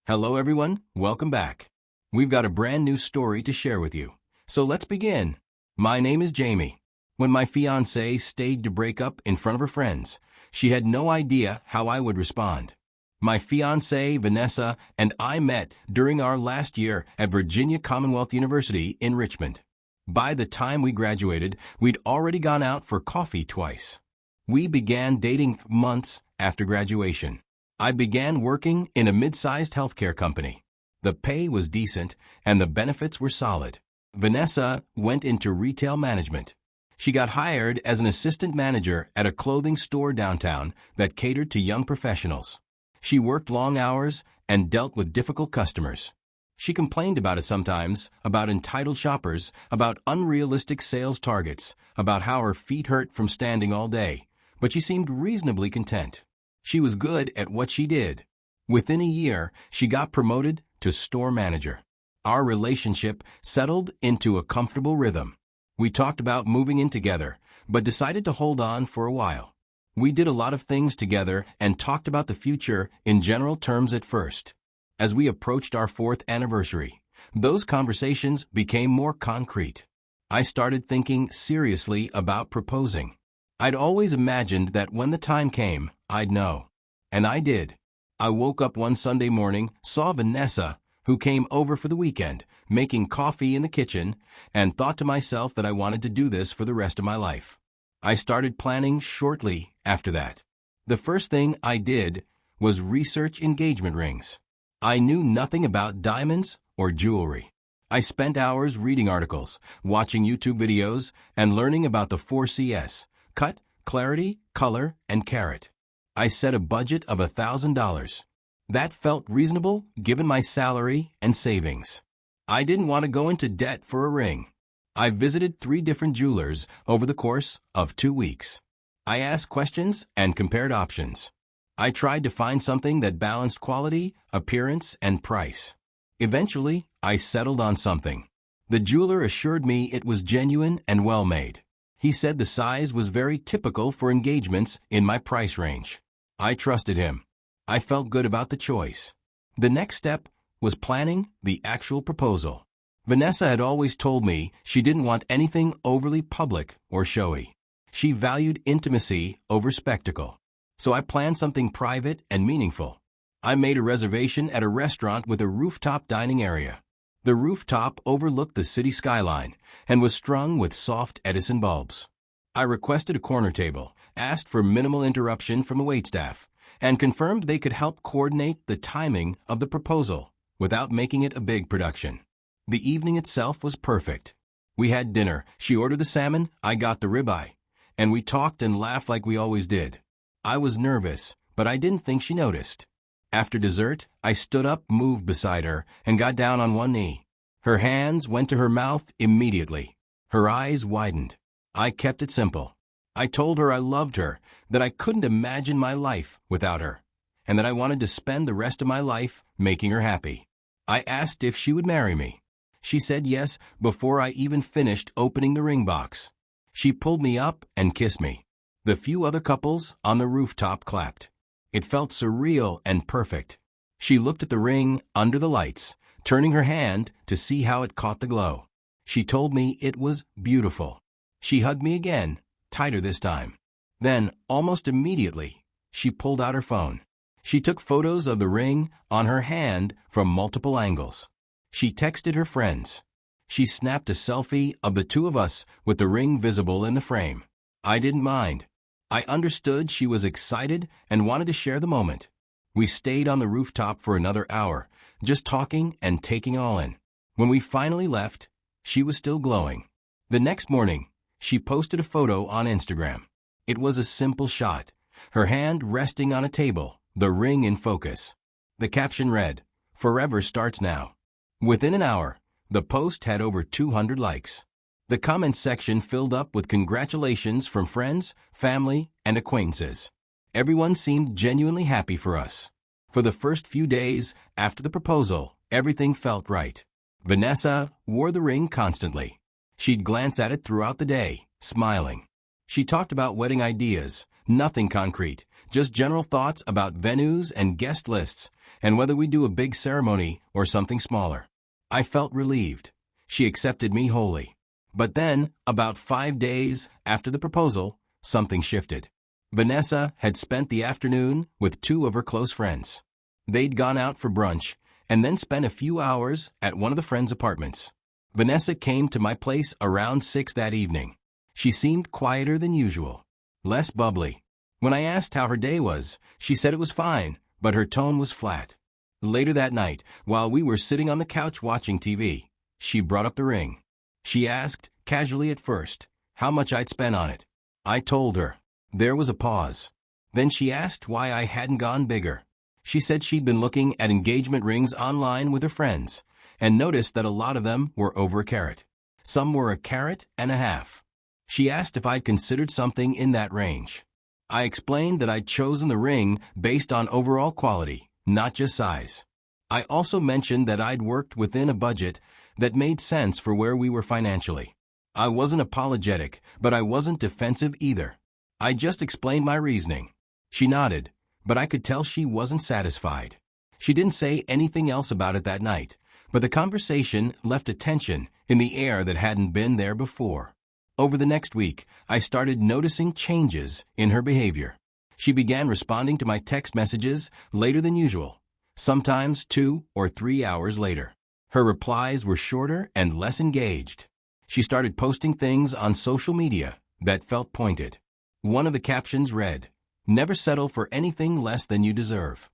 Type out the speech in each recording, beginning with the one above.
Hello everyone, welcome back. We've got a brand new story to share with you. So let's begin. My name is Jamie. When my fiancée stayed to break up in front of her friends, she had no idea how I would respond. My fiancée, Vanessa, and I met during our last year at Virginia Commonwealth University in Richmond. By the time we graduated, we'd already gone out for coffee twice. We began dating months after graduation. I began working in a mid-sized healthcare company. The pay was decent and the benefits were solid. Vanessa went into retail management. She got hired as an assistant manager at a clothing store downtown that catered to young professionals. She worked long hours and dealt with difficult customers. She complained about it sometimes, about entitled shoppers, about unrealistic sales targets, about how her feet hurt from standing all day, but she seemed reasonably content. She was good at what she did. Within a year, she got promoted to store manager. Our relationship settled into a comfortable rhythm. We talked about moving in together, but decided to hold on for a while. We did a lot of things together and talked about the future in general terms at first. As we approached our 4th anniversary, those conversations became more concrete. I started thinking seriously about proposing. I'd always imagined that when the time came, I'd know. And I did. I woke up one Sunday morning, saw Vanessa, who came over for the weekend, making coffee in the kitchen, and thought to myself that I wanted to do this for the rest of my life. I started planning shortly after that. The first thing I did was research engagement rings. I knew nothing about diamonds or jewelry. I spent hours reading articles, watching YouTube videos, and learning about the 4Cs: cut, clarity, color, and carat. I set a budget of $1,000. That felt reasonable given my salary and savings. I didn't want to go into debt for a ring. I visited 3 different jewelers over the course of 2 weeks. I asked questions and compared options. I tried to find something that balanced quality, appearance, and price. Eventually, I settled on something. The jeweler assured me it was genuine and well-made. He said the size was very typical for engagements in my price range. I trusted him. I felt good about the choice. The next step was planning the actual proposal. Vanessa had always told me she didn't want anything overly public or showy. She valued intimacy over spectacle. So I planned something private and meaningful. I made a reservation at a restaurant with a rooftop dining area. The rooftop overlooked the city skyline and was strung with soft Edison bulbs. I requested a corner table, asked for minimal interruption from the waitstaff, and confirmed they could help coordinate the timing of the proposal without making it a big production. The evening itself was perfect. We had dinner. She ordered the salmon, I got the ribeye, and we talked and laughed like we always did. I was nervous, but I didn't think she noticed. After dessert, I stood up, moved beside her, and got down on one knee. Her hands went to her mouth immediately. Her eyes widened. I kept it simple. I told her I loved her, that I couldn't imagine my life without her, and that I wanted to spend the rest of my life making her happy. I asked if she would marry me. She said yes before I even finished opening the ring box. She pulled me up and kissed me. The few other couples on the rooftop clapped. It felt surreal and perfect. She looked at the ring under the lights, turning her hand to see how it caught the glow. She told me it was beautiful. She hugged me again, tighter this time. Then, almost immediately, she pulled out her phone. She took photos of the ring on her hand from multiple angles. She texted her friends. She snapped a selfie of the 2 of us with the ring visible in the frame. I didn't mind. I understood she was excited and wanted to share the moment. We stayed on the rooftop for another hour, just talking and taking it all in. When we finally left, she was still glowing. The next morning, she posted a photo on Instagram. It was a simple shot, her hand resting on a table, the ring in focus. The caption read, "Forever starts now." Within an hour, the post had over 200 likes. The comments section filled up with congratulations from friends, family, and acquaintances. Everyone seemed genuinely happy for us. For the first few days after the proposal, everything felt right. Vanessa wore the ring constantly. She'd glance at it throughout the day, smiling. She talked about wedding ideas, nothing concrete, just general thoughts about venues and guest lists, and whether we do a big ceremony or something smaller. I felt relieved. She accepted me wholly. But then, about 5 days after the proposal, something shifted. Vanessa had spent the afternoon with 2 of her close friends. They'd gone out for brunch and then spent a few hours at one of the friends' apartments. Vanessa came to my place around 6 that evening. She seemed quieter than usual, less bubbly. When I asked how her day was, she said it was fine, but her tone was flat. Later that night, while we were sitting on the couch watching TV, she brought up the ring. She asked, casually at first, how much I'd spent on it. I told her. There was a pause. Then she asked why I hadn't gone bigger. She said she'd been looking at engagement rings online with her friends and noticed that a lot of them were over a carat. Some were a carat and a half. She asked if I'd considered something in that range. I explained that I'd chosen the ring based on overall quality, not just size. I also mentioned that I'd worked within a budget that made sense for where we were financially. I wasn't apologetic, but I wasn't defensive either. I just explained my reasoning. She nodded, but I could tell she wasn't satisfied. She didn't say anything else about it that night, but the conversation left a tension in the air that hadn't been there before. Over the next week, I started noticing changes in her behavior. She began responding to my text messages later than usual, sometimes 2 or 3 hours later. Her replies were shorter and less engaged. She started posting things on social media that felt pointed. One of the captions read, "Never settle for anything less than you deserve."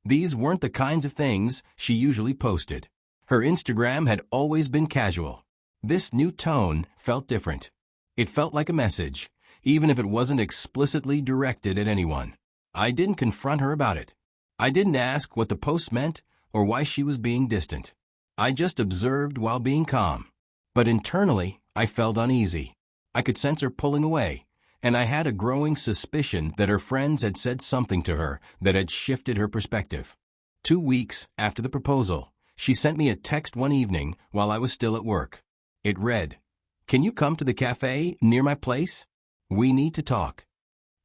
These weren't the kinds of things she usually posted. Her Instagram had always been casual. This new tone felt different. It felt like a message, even if it wasn't explicitly directed at anyone. I didn't confront her about it. I didn't ask what the post meant or why she was being distant. I just observed while being calm. But internally, I felt uneasy. I could sense her pulling away, and I had a growing suspicion that her friends had said something to her that had shifted her perspective. 2 weeks after the proposal, she sent me a text one evening while I was still at work. It read, "Can you come to the cafe near my place? We need to talk."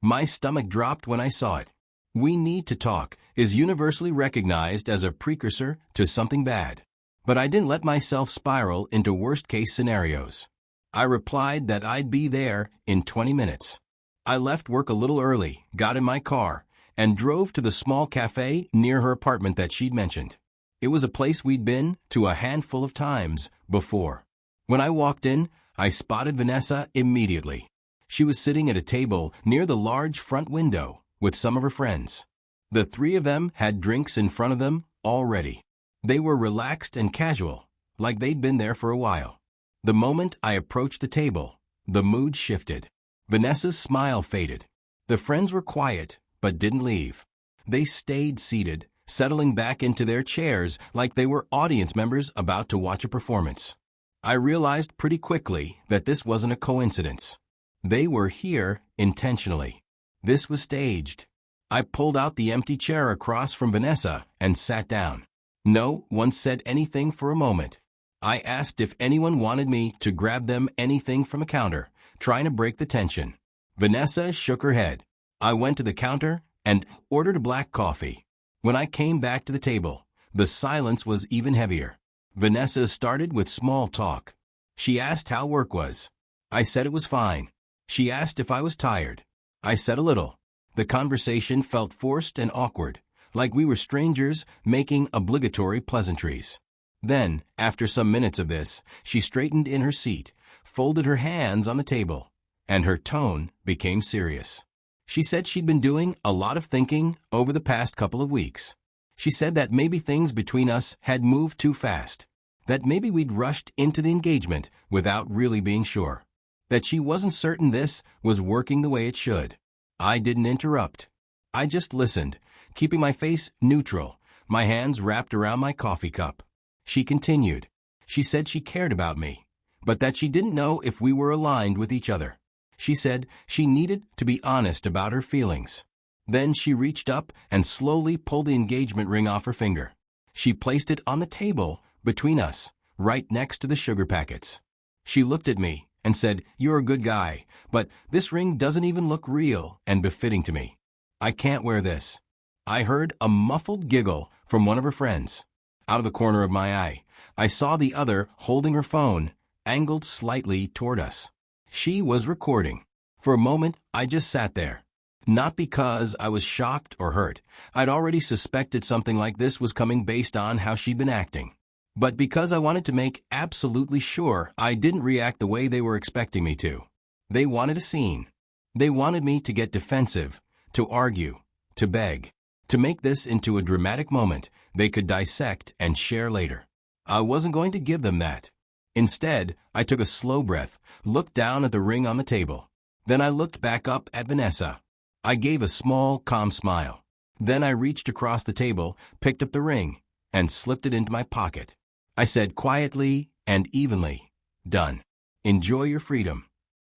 My stomach dropped when I saw it. "We need to talk" is universally recognized as a precursor to something bad. But I didn't let myself spiral into worst-case scenarios. I replied that I'd be there in 20 minutes. I left work a little early, got in my car, and drove to the small cafe near her apartment that she'd mentioned. It was a place we'd been to a handful of times before. When I walked in, I spotted Vanessa immediately. She was sitting at a table near the large front window with some of her friends. The 3 of them had drinks in front of them already. They were relaxed and casual, like they'd been there for a while. The moment I approached the table, the mood shifted. Vanessa's smile faded. The friends were quiet, but didn't leave. They stayed seated, settling back into their chairs like they were audience members about to watch a performance. I realized pretty quickly that this wasn't a coincidence. They were here intentionally. This was staged. I pulled out the empty chair across from Vanessa and sat down. No one said anything for a moment. I asked if anyone wanted me to grab them anything from a counter, trying to break the tension. Vanessa shook her head. I went to the counter and ordered a black coffee. When I came back to the table, the silence was even heavier. Vanessa started with small talk. She asked how work was. I said it was fine. She asked if I was tired. I said a little. The conversation felt forced and awkward, like we were strangers making obligatory pleasantries. Then, after some minutes of this, she straightened in her seat, folded her hands on the table, and her tone became serious. She said she'd been doing a lot of thinking over the past couple of weeks. She said that maybe things between us had moved too fast, that maybe we'd rushed into the engagement without really being sure, that she wasn't certain this was working the way it should. I didn't interrupt. I just listened, keeping my face neutral, my hands wrapped around my coffee cup. She continued. She said she cared about me, but that she didn't know if we were aligned with each other. She said she needed to be honest about her feelings. Then she reached up and slowly pulled the engagement ring off her finger. She placed it on the table between us, right next to the sugar packets. She looked at me and said, "You're a good guy, but this ring doesn't even look real and befitting to me." I can't wear this." I heard a muffled giggle from one of her friends. Out of the corner of my eye, I saw the other holding her phone, angled slightly toward us. She was recording. For a moment, I just sat there. Not because I was shocked or hurt. I'd already suspected something like this was coming based on how she'd been acting. But because I wanted to make absolutely sure I didn't react the way they were expecting me to. They wanted a scene. They wanted me to get defensive, to argue, to beg, to make this into a dramatic moment they could dissect and share later. I wasn't going to give them that. Instead, I took a slow breath, looked down at the ring on the table. Then I looked back up at Vanessa. I gave a small, calm smile. Then I reached across the table, picked up the ring, and slipped it into my pocket. I said quietly and evenly, "Done. Enjoy your freedom."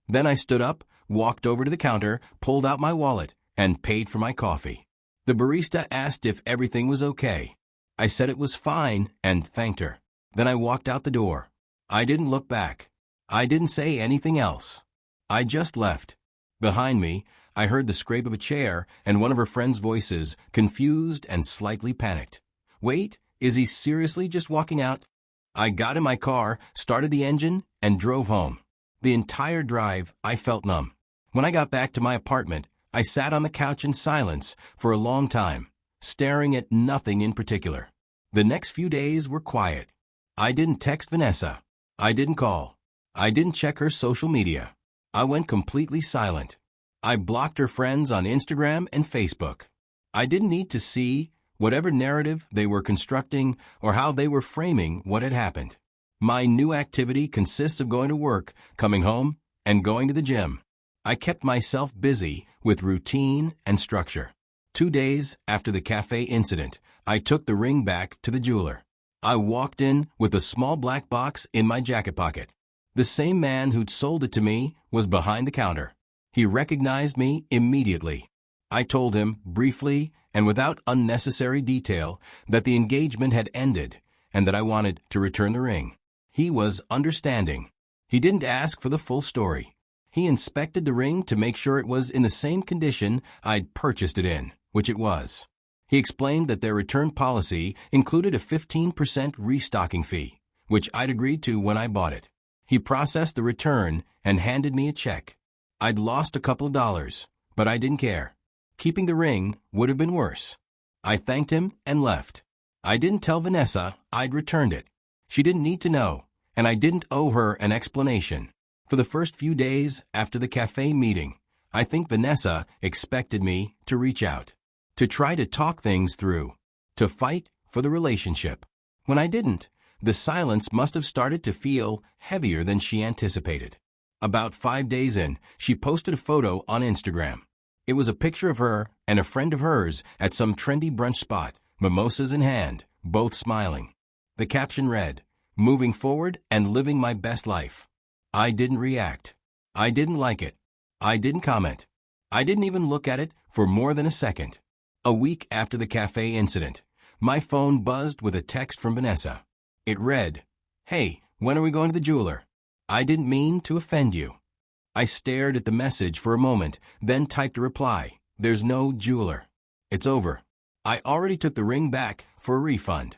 Then I stood up, walked over to the counter, pulled out my wallet, and paid for my coffee. The barista asked if everything was okay. I said it was fine and thanked her. Then I walked out the door. I didn't look back. I didn't say anything else. I just left. Behind me, I heard the scrape of a chair and one of her friends' voices, confused and slightly panicked. "Wait, is he seriously just walking out?" I got in my car, started the engine, and drove home. The entire drive, I felt numb. When I got back to my apartment, I sat on the couch in silence for a long time, staring at nothing in particular. The next few days were quiet. I didn't text Vanessa. I didn't call. I didn't check her social media. I went completely silent. I blocked her friends on Instagram and Facebook. I didn't need to see whatever narrative they were constructing or how they were framing what had happened. My new activity consists of going to work, coming home, and going to the gym. I kept myself busy with routine and structure. 2 days after the cafe incident, I took the ring back to the jeweler. I walked in with a small black box in my jacket pocket. The same man who'd sold it to me was behind the counter. He recognized me immediately. I told him, briefly and without unnecessary detail, that the engagement had ended and that I wanted to return the ring. He was understanding. He didn't ask for the full story. He inspected the ring to make sure it was in the same condition I'd purchased it in, which it was. He explained that their return policy included a 15% restocking fee, which I'd agreed to when I bought it. He processed the return and handed me a check. I'd lost a couple of dollars, but I didn't care. Keeping the ring would have been worse. I thanked him and left. I didn't tell Vanessa I'd returned it. She didn't need to know, and I didn't owe her an explanation. For the first few days after the cafe meeting, I think Vanessa expected me to reach out, to try to talk things through, to fight for the relationship. When I didn't, the silence must have started to feel heavier than she anticipated. About 5 days in, she posted a photo on Instagram. It was a picture of her and a friend of hers at some trendy brunch spot, mimosas in hand, both smiling. The caption read, "Moving forward and living my best life." I didn't react. I didn't like it. I didn't comment. I didn't even look at it for more than a second. A week after the cafe incident, my phone buzzed with a text from Vanessa. It read, "Hey, when are we going to the jeweler? I didn't mean to offend you." I stared at the message for a moment, then typed a reply, "There's no jeweler. It's over. I already took the ring back for a refund."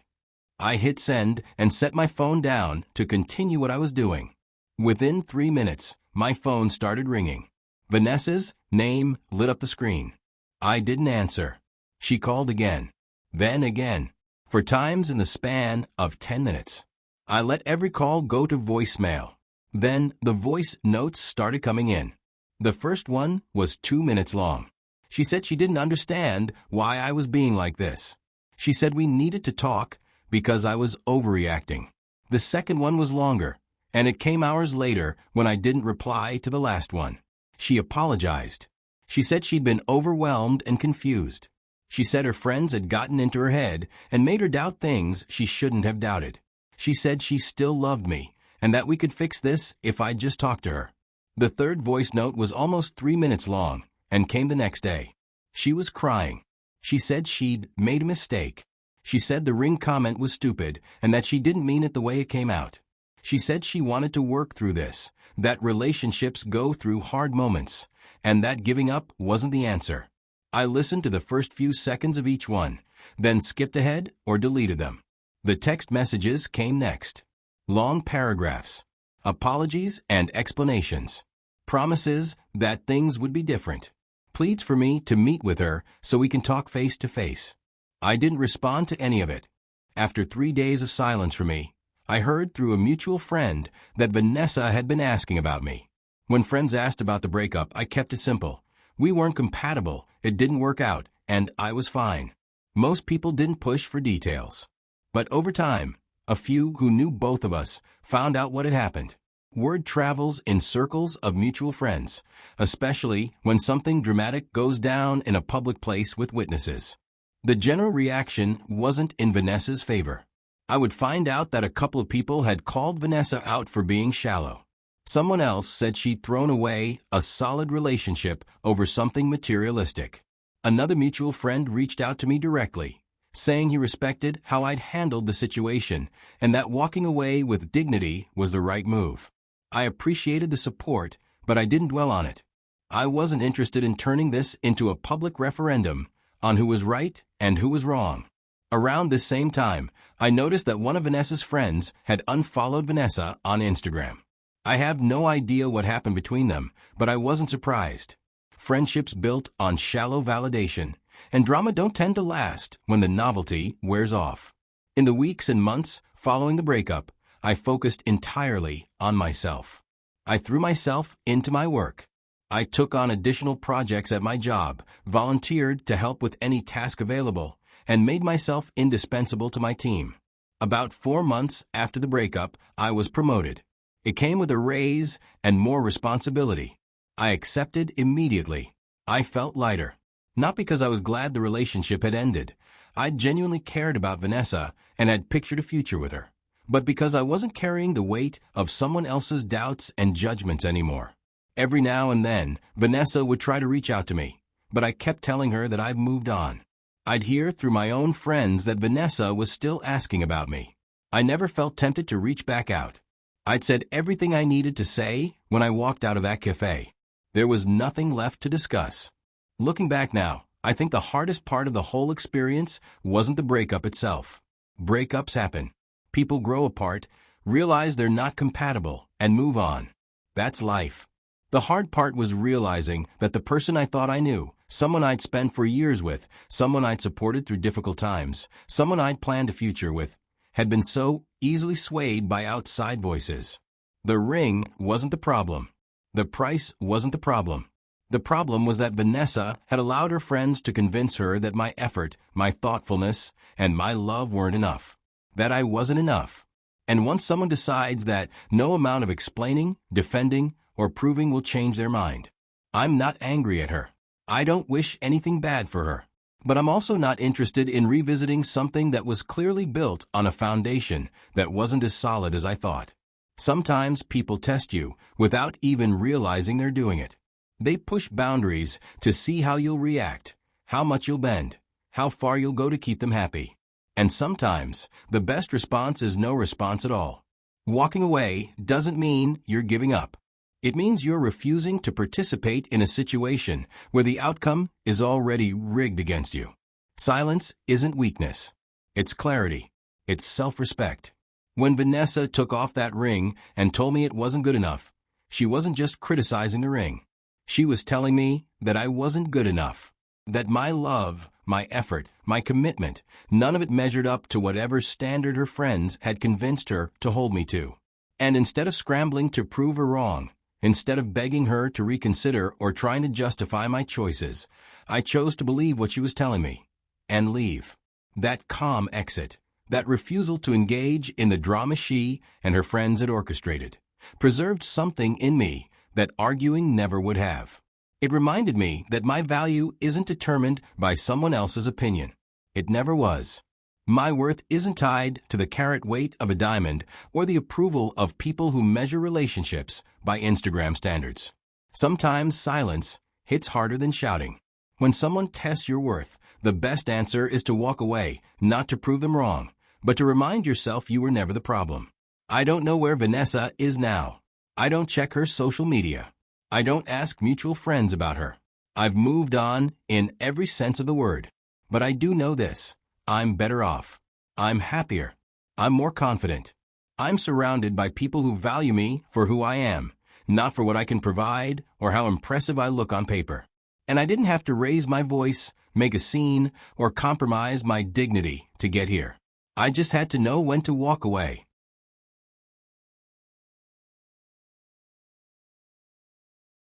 I hit send and set my phone down to continue what I was doing. Within 3 minutes, my phone started ringing. Vanessa's name lit up the screen. I didn't answer. She called again, then again, for times in the span of 10 minutes. I let every call go to voicemail. Then the voice notes started coming in. The first one was 2 minutes long. She said she didn't understand why I was being like this. She said we needed to talk because I was overreacting. The second one was longer, and it came hours later when I didn't reply to the last one. She apologized. She said she'd been overwhelmed and confused. She said her friends had gotten into her head and made her doubt things she shouldn't have doubted. She said she still loved me and that we could fix this if I'd just talk to her. The third voice note was almost 3 minutes long and came the next day. She was crying. She said she'd made a mistake. She said the ring comment was stupid and that she didn't mean it the way it came out. She said she wanted to work through this, that relationships go through hard moments, and that giving up wasn't the answer. I listened to the first few seconds of each one, then skipped ahead or deleted them. The text messages came next. Long paragraphs, apologies and explanations, promises that things would be different, pleads for me to meet with her so we can talk face to face. I didn't respond to any of it. After 3 days of silence from me, I heard through a mutual friend that Vanessa had been asking about me. When friends asked about the breakup, I kept it simple. We weren't compatible, it didn't work out, and I was fine. Most people didn't push for details. But over time, a few who knew both of us found out what had happened. Word travels in circles of mutual friends, especially when something dramatic goes down in a public place with witnesses. The general reaction wasn't in Vanessa's favor. I would find out that a couple of people had called Vanessa out for being shallow. Someone else said she'd thrown away a solid relationship over something materialistic. Another mutual friend reached out to me directly, saying he respected how I'd handled the situation and that walking away with dignity was the right move. I appreciated the support, but I didn't dwell on it. I wasn't interested in turning this into a public referendum on who was right and who was wrong. Around this same time, I noticed that one of Vanessa's friends had unfollowed Vanessa on Instagram. I have no idea what happened between them, but I wasn't surprised. Friendships built on shallow validation and drama don't tend to last when the novelty wears off. In the weeks and months following the breakup, I focused entirely on myself. I threw myself into my work. I took on additional projects at my job, volunteered to help with any task available, and made myself indispensable to my team. About 4 months after the breakup, I was promoted. It came with a raise and more responsibility. I accepted immediately. I felt lighter. Not because I was glad the relationship had ended. I genuinely cared about Vanessa and had pictured a future with her. But because I wasn't carrying the weight of someone else's doubts and judgments anymore. Every now and then, Vanessa would try to reach out to me, but I kept telling her that I've moved on. I'd hear through my own friends that Vanessa was still asking about me. I never felt tempted to reach back out. I'd said everything I needed to say when I walked out of that cafe. There was nothing left to discuss. Looking back now, I think the hardest part of the whole experience wasn't the breakup itself. Breakups happen. People grow apart, realize they're not compatible, and move on. That's life. The hard part was realizing that the person I thought I knew, someone I'd spent for years with, someone I'd supported through difficult times, someone I'd planned a future with, had been so easily swayed by outside voices. The ring wasn't the problem. The price wasn't the problem. The problem was that Vanessa had allowed her friends to convince her that my effort, my thoughtfulness, and my love weren't enough. That I wasn't enough. And once someone decides that no amount of explaining, defending, or proving will change their mind, I'm not angry at her. I don't wish anything bad for her. But I'm also not interested in revisiting something that was clearly built on a foundation that wasn't as solid as I thought. Sometimes people test you without even realizing they're doing it. They push boundaries to see how you'll react, how much you'll bend, how far you'll go to keep them happy. And sometimes, the best response is no response at all. Walking away doesn't mean you're giving up. It means you're refusing to participate in a situation where the outcome is already rigged against you. Silence isn't weakness. It's clarity. It's self-respect. When Vanessa took off that ring and told me it wasn't good enough, she wasn't just criticizing the ring. She was telling me that I wasn't good enough. That my love, my effort, my commitment, none of it measured up to whatever standard her friends had convinced her to hold me to. And instead of scrambling to prove her wrong, instead of begging her to reconsider or trying to justify my choices, I chose to believe what she was telling me and leave. That calm exit, that refusal to engage in the drama she and her friends had orchestrated, preserved something in me that arguing never would have. It reminded me that my value isn't determined by someone else's opinion. It never was. My worth isn't tied to the carat weight of a diamond or the approval of people who measure relationships by Instagram standards. Sometimes silence hits harder than shouting. When someone tests your worth, the best answer is to walk away, not to prove them wrong, but to remind yourself you were never the problem. I don't know where Vanessa is now. I don't check her social media. I don't ask mutual friends about her. I've moved on in every sense of the word. But I do know this. I'm better off. I'm happier. I'm more confident. I'm surrounded by people who value me for who I am, not for what I can provide or how impressive I look on paper. And I didn't have to raise my voice, make a scene, or compromise my dignity to get here. I just had to know when to walk away.